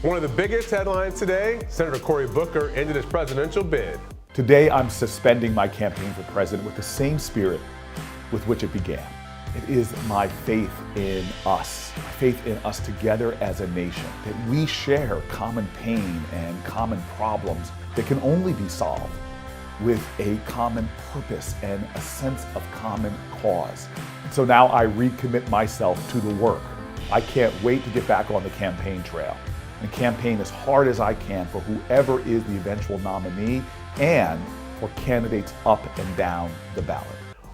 One of the biggest headlines today, Senator Cory Booker ended his presidential bid. Today, I'm suspending my campaign for president with the same spirit with which it began. It is my faith in us together as a nation, that we share common pain and common problems that can only be solved with a common purpose and a sense of common cause. So now I recommit myself to the work. I can't wait to get back on the campaign trail and campaign as hard as I can for whoever is the eventual nominee and for candidates up and down the ballot.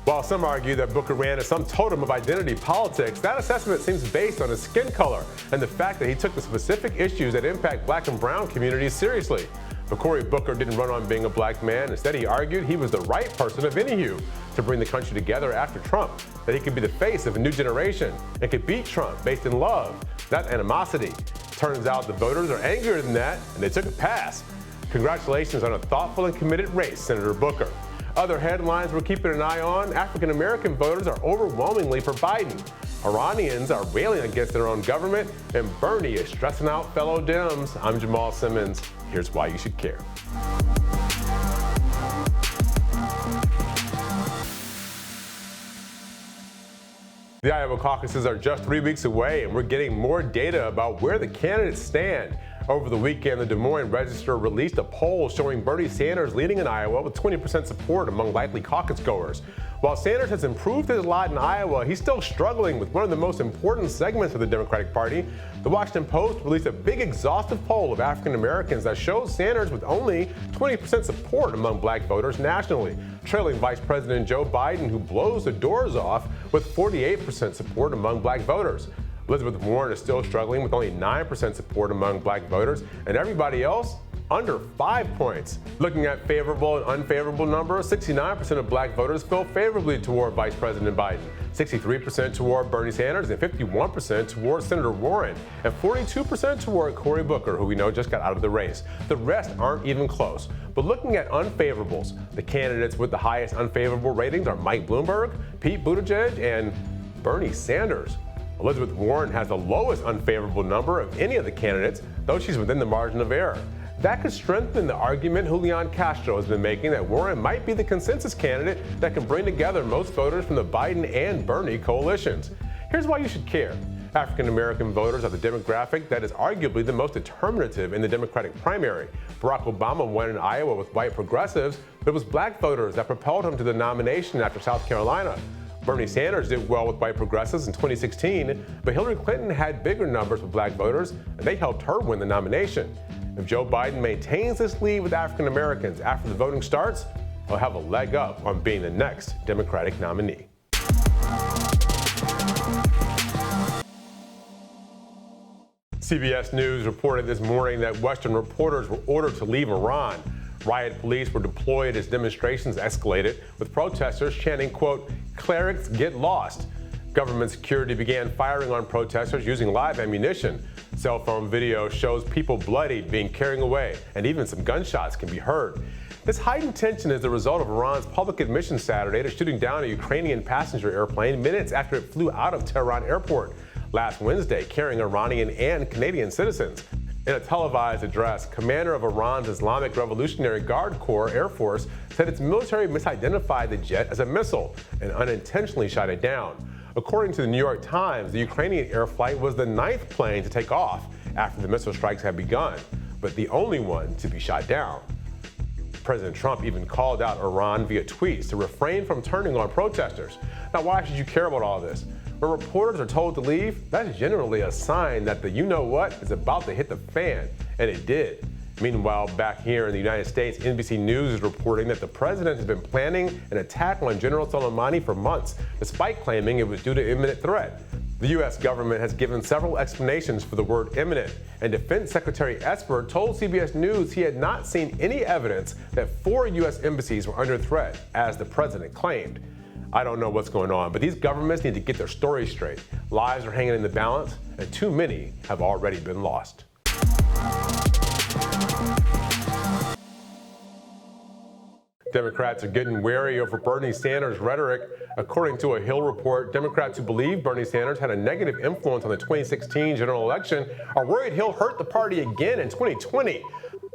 While some argue that Booker ran as some totem of identity politics, that assessment seems based on his skin color and the fact that he took the specific issues that impact black and brown communities seriously. But Cory Booker didn't run on being a black man. Instead, he argued he was the right person of any hue to bring the country together after Trump, that he could be the face of a new generation and could beat Trump based in love, not animosity. Turns out the voters are angrier than that, and they took a pass. Congratulations on a thoughtful and committed race, Senator Booker. Other headlines we're keeping an eye on: African-American voters are overwhelmingly for Biden. Iranians are railing against their own government, and Bernie is stressing out fellow Dems. I'm Jamal Simmons. Here's why you should care. The Iowa caucuses are just 3 weeks away, and we're getting more data about where the candidates stand. Over the weekend, the Des Moines Register released a poll showing Bernie Sanders leading in Iowa with 20% support among likely caucus goers. While Sanders has improved his lot in Iowa, he's still struggling with one of the most important segments of the Democratic Party. The Washington Post released a big exhaustive poll of African Americans that shows Sanders with only 20% support among black voters nationally, trailing Vice President Joe Biden, who blows the doors off with 48% support among black voters. Elizabeth Warren is still struggling with only 9% support among black voters, and everybody else under 5 points. Looking at favorable and unfavorable numbers, 69% of black voters feel favorably toward Vice President Biden, 63% toward Bernie Sanders, and 51% toward Senator Warren, and 42% toward Cory Booker, who we know just got out of the race. The rest aren't even close. But looking at unfavorables, the candidates with the highest unfavorable ratings are Mike Bloomberg, Pete Buttigieg, and Bernie Sanders. Elizabeth Warren has the lowest unfavorable number of any of the candidates, though she's within the margin of error. That could strengthen the argument Julian Castro has been making that Warren might be the consensus candidate that can bring together most voters from the Biden and Bernie coalitions. Here's why you should care. African-American voters are the demographic that is arguably the most determinative in the Democratic primary. Barack Obama won in Iowa with white progressives, but it was black voters that propelled him to the nomination after South Carolina. Bernie Sanders did well with white progressives in 2016, but Hillary Clinton had bigger numbers with black voters, and they helped her win the nomination. If Joe Biden maintains this lead with African Americans after the voting starts, he'll have a leg up on being the next Democratic nominee. CBS News reported this morning that Western reporters were ordered to leave Iran. Riot police were deployed as demonstrations escalated, with protesters chanting, quote, "Clerics get lost." Government security began firing on protesters using live ammunition. Cell phone video shows people bloodied being carried away, and even some gunshots can be heard. This heightened tension is the result of Iran's public admission Saturday to shooting down a Ukrainian passenger airplane minutes after it flew out of Tehran airport last Wednesday, carrying Iranian and Canadian citizens. In a televised address, commander of Iran's Islamic Revolutionary Guard Corps Air Force said its military misidentified the jet as a missile and unintentionally shot it down. According to the New York Times, the Ukrainian air flight was the 9th plane to take off after the missile strikes had begun, but the only one to be shot down. President Trump even called out Iran via tweets to refrain from turning on protesters. Now, why should you care about all this? When reporters are told to leave, that's generally a sign that the you-know-what is about to hit the fan, and it did. Meanwhile, back here in the United States, NBC News is reporting that the president has been planning an attack on General Soleimani for months, despite claiming it was due to imminent threat. The U.S. government has given several explanations for the word imminent, and Defense Secretary Esper told CBS News he had not seen any evidence that 4 U.S. embassies were under threat, as the president claimed. I don't know what's going on, but these governments need to get their stories straight. Lives are hanging in the balance, and too many have already been lost. Democrats are getting wary over Bernie Sanders' rhetoric. According to a Hill report, Democrats who believe Bernie Sanders had a negative influence on the 2016 general election are worried he'll hurt the party again in 2020.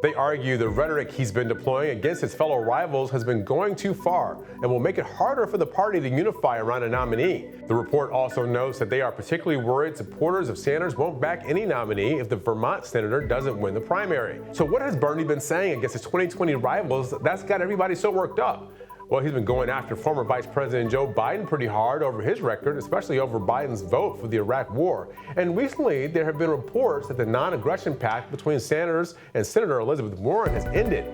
They argue the rhetoric he's been deploying against his fellow rivals has been going too far and will make it harder for the party to unify around a nominee. The report also notes that they are particularly worried supporters of Sanders won't back any nominee if the Vermont senator doesn't win the primary. So what has Bernie been saying against his 2020 rivals that's got everybody so worked up? Well, he's been going after former Vice President Joe Biden pretty hard over his record, especially over Biden's vote for the Iraq War. And recently, there have been reports that the non-aggression pact between Sanders and Senator Elizabeth Warren has ended.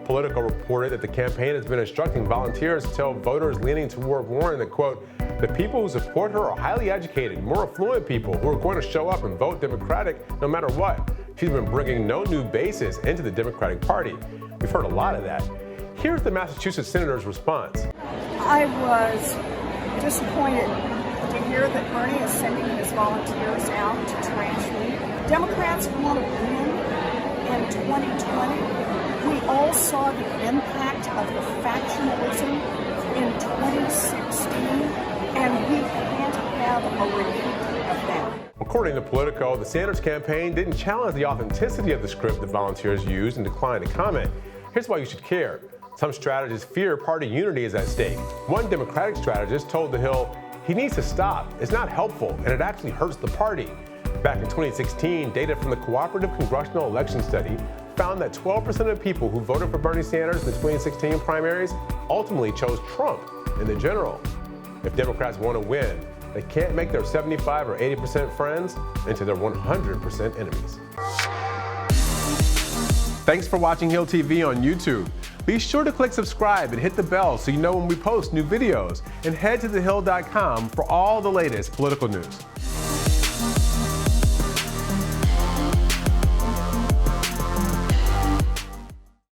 Politico reported that the campaign has been instructing volunteers to tell voters leaning toward Warren that, quote, the people who support her are highly educated, more affluent people who are going to show up and vote Democratic no matter what. She's been bringing no new bases into the Democratic Party. We've heard a lot of that. Here's the Massachusetts senator's response. I was disappointed to hear that Bernie is sending his volunteers out to trash me. Democrats want to win in 2020. We all saw the impact of the factionalism in 2016, and we can't have a repeat of that. According to Politico, the Sanders campaign didn't challenge the authenticity of the script that volunteers used and declined to comment. Here's why you should care. Some strategists fear party unity is at stake. One Democratic strategist told The Hill he needs to stop. It's not helpful, and it actually hurts the party. Back in 2016, data from the Cooperative Congressional Election Study found that 12% of people who voted for Bernie Sanders in the 2016 primaries ultimately chose Trump in the general. If Democrats want to win, they can't make their 75 or 80% friends into their 100% enemies. Thanks for watching Hill TV on YouTube. Be sure to click subscribe and hit the bell so you know when we post new videos. And head to thehill.com for all the latest political news.